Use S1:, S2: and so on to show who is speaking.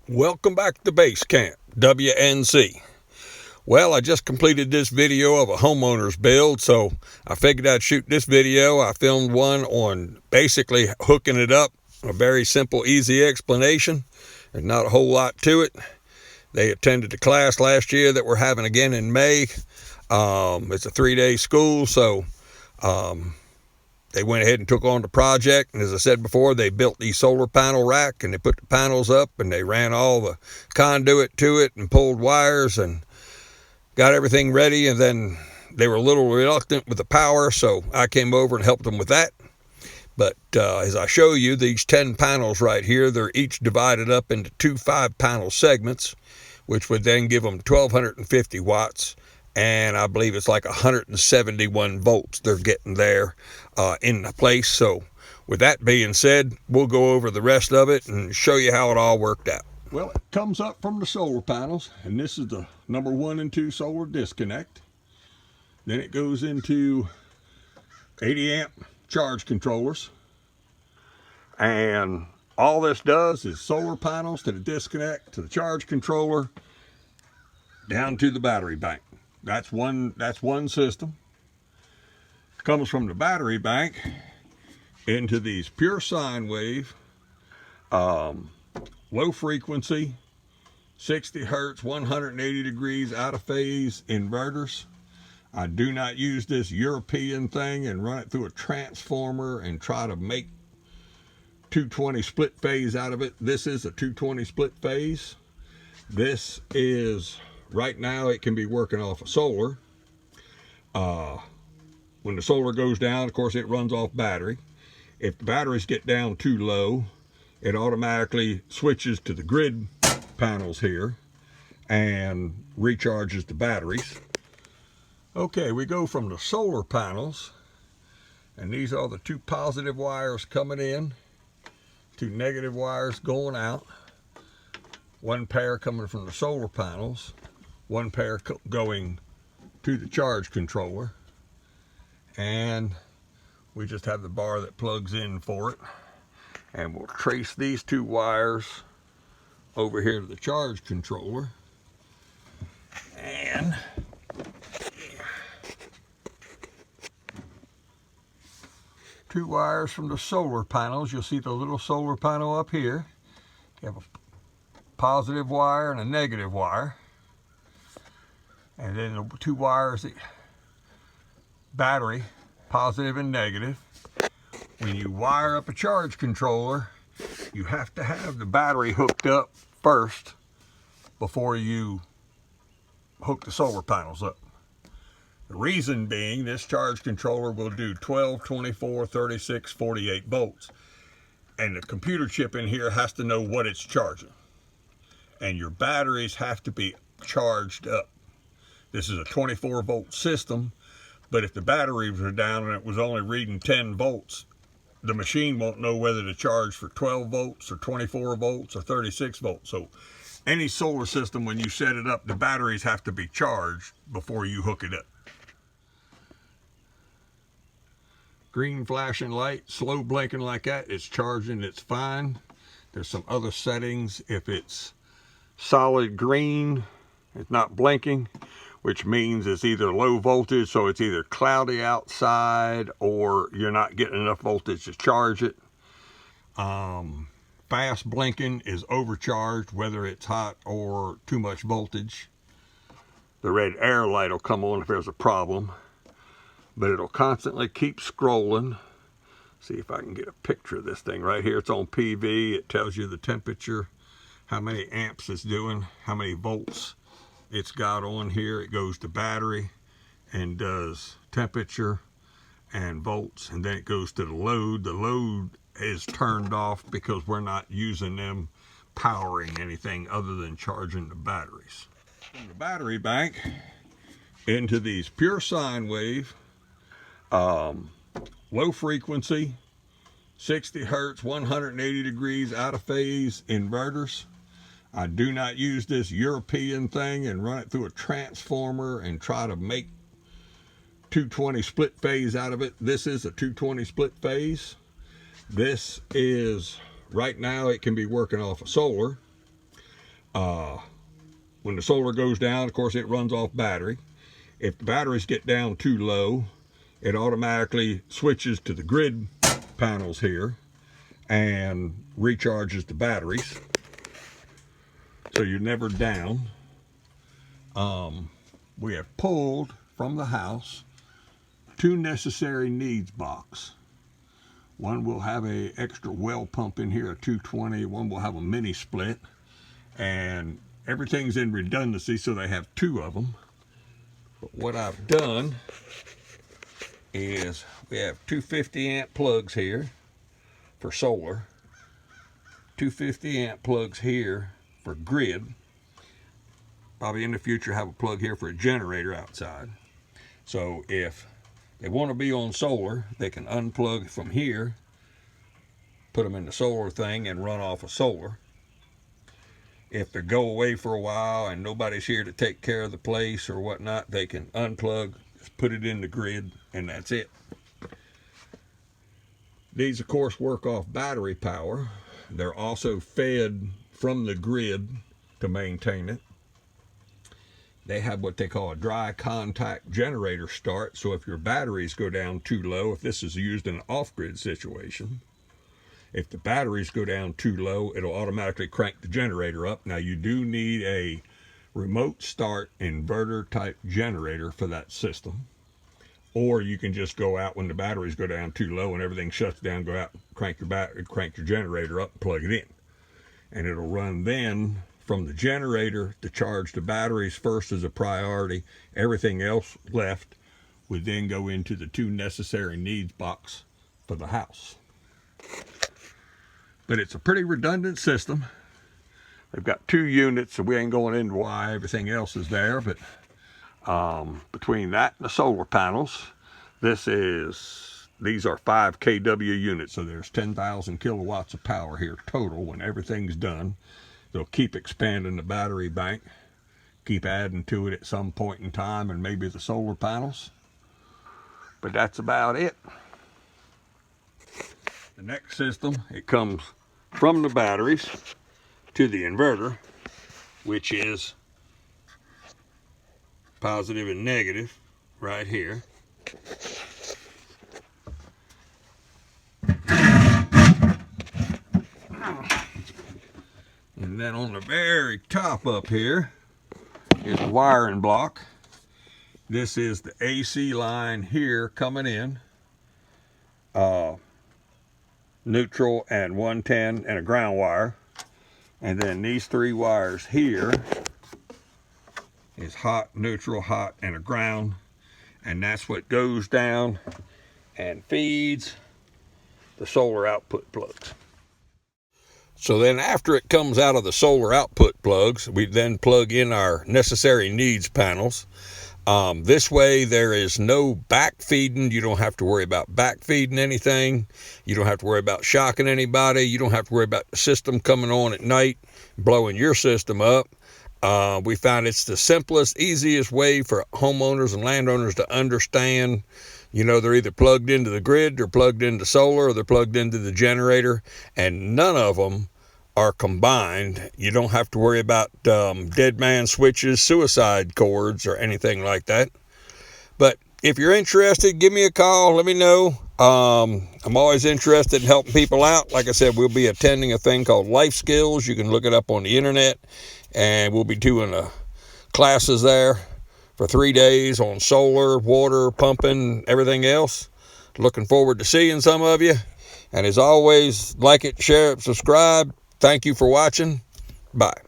S1: Welcome back to Base Camp, WNC. Well, I just completed this video of a homeowner's build, so I figured I'd shoot this video. I filmed one on basically hooking it up. A very simple, easy explanation. There's not a whole lot to it. They attended the class last year that we're having again in May. It's a 3-day school, so they went ahead and took on the project, and as I said before, they built the solar panel rack, and they put the panels up, and they ran all the conduit to it and pulled wires and got everything ready. And then they were a little reluctant with the power, so I came over and helped them with that. But as I show you, these 10 panels right here, they're each divided up into two 5-panel segments, which would then give them 1,250 watts. And I believe it's like 171 volts they're getting there in the place. So with that being said, we'll go over the rest of it and show you how it all worked out. Well, it comes up from the solar panels, and this is the number 1 and 2 solar disconnect. Then it goes into 80 amp charge controllers. And all this does is solar panels to the disconnect, to the charge controller, down to the battery bank. That's one system. Comes from the battery bank into these pure sine wave, low frequency, 60 hertz, 180 degrees out of phase inverters. I do not use this European thing and run it through a transformer and try to make 220 split phase out of it. This is a 220 split phase. This is, right now, it can be working off of solar. When the solar goes down, of course, it runs off battery. If the batteries get down too low, it automatically switches to the grid panels here and recharges the batteries. Okay, we go from the solar panels, and these are the 2 positive wires coming in, 2 negative wires going out. 1 pair coming from the solar panels, 1 pair going to the charge controller, and we just have the bar that plugs in for it. And we'll trace these 2 wires over here to the charge controller, and two wires from the solar panels. You'll see the little solar panel up here. You have a positive wire and a negative wire, and then the 2 wires, the battery, positive and negative. When you wire up a charge controller, you have to have the battery hooked up first before you hook the solar panels up. The reason being, this charge controller will do 12, 24, 36, 48 volts. And the computer chip in here has to know what it's charging. And your batteries have to be charged up. This is a 24 volt system, but if the batteries were down and it was only reading 10 volts, the machine won't know whether to charge for 12 volts or 24 volts or 36 volts. So any solar system, when you set it up, the batteries have to be charged before you hook it up. Green flashing light, slow blinking like that, it's charging, it's fine. There's some other settings. If it's solid green, it's not blinking, which means it's either low voltage, so it's either cloudy outside or you're not getting enough voltage to charge it. Fast blinking is overcharged, whether it's hot or too much voltage. The red air light will come on if there's a problem, but it'll constantly keep scrolling. See if I can get a picture of this thing right here. It's on PV. It tells you the temperature, how many amps it's doing, how many volts it's got on here. It goes to battery and does temperature and volts, and then it goes to the load. The load is turned off because we're not using them powering anything other than charging the batteries. From the battery bank into these pure sine wave, low frequency, 60 hertz, 180 degrees out of phase inverters. I do not use this European thing and run it through a transformer and try to make 220 split phase out of it. This is a 220 split phase. This is, right now, it can be working off of solar. When the solar goes down, of course, it runs off battery. If the batteries get down too low, it automatically switches to the grid panels here and recharges the batteries. So you're never down. We have pulled from the house 2 necessary needs box. One will have a extra well pump in here, a 220. One will have a mini split, and everything's in redundancy, so they have 2 of them. But what I've done is we have 2 50-amp plugs here for solar, 2 50-amp plugs here for grid. Probably in the future have a plug here for a generator outside. So if they want to be on solar, they can unplug from here, put them in the solar thing, and run off of solar. If they go away for a while and nobody's here to take care of the place or whatnot, they can unplug, just put it in the grid, and that's it. These, of course, work off battery power. They're also fed from the grid to maintain it. They have what they call a dry contact generator start, so if your batteries go down too low, if this is used in an off-grid situation, if the batteries go down too low, it'll automatically crank the generator up. Now, you do need a remote start inverter type generator for that system. Or you can just go out when the batteries go down too low and everything shuts down, go out, crank your generator up and plug it in. And it'll run then from the generator to charge the batteries first as a priority. Everything else left would then go into the 2 necessary needs box for the house. But it's a pretty redundant system. They've got 2 units, so we ain't going into why everything else is there, but between that and the solar panels, these are 5 kW units, so there's 10,000 kilowatts of power here total when everything's done. They'll keep expanding the battery bank, keep adding to it at some point in time, and maybe the solar panels. But that's about it. The next system, it comes from the batteries to the inverter, which is positive and negative right here. And then on the very top up here is the wiring block. This is the AC line here coming in. Neutral and 110 and a ground wire. And then these 3 wires here is hot, neutral, hot, and a ground. And that's what goes down and feeds the solar output plugs. So then after it comes out of the solar output plugs, we then plug in our necessary needs panels. This way there is no back feeding. You don't have to worry about back feeding anything. You don't have to worry about shocking anybody. You don't have to worry about the system coming on at night, blowing your system up. We found it's the simplest, easiest way for homeowners and landowners to understand. You know, they're either plugged into the grid, they're plugged into solar, or they're plugged into the generator, and none of them are combined. You don't have to worry about dead man switches, suicide cords, or anything like that. But if you're interested, give me a call. Let me know. I'm always interested in helping people out. Like I said, we'll be attending a thing called Life Skills. You can look it up on the internet, and we'll be doing classes there for 3 days on solar, water, pumping, everything else. Looking forward to seeing some of you. And as always, like it, share it, subscribe. Thank you for watching. Bye.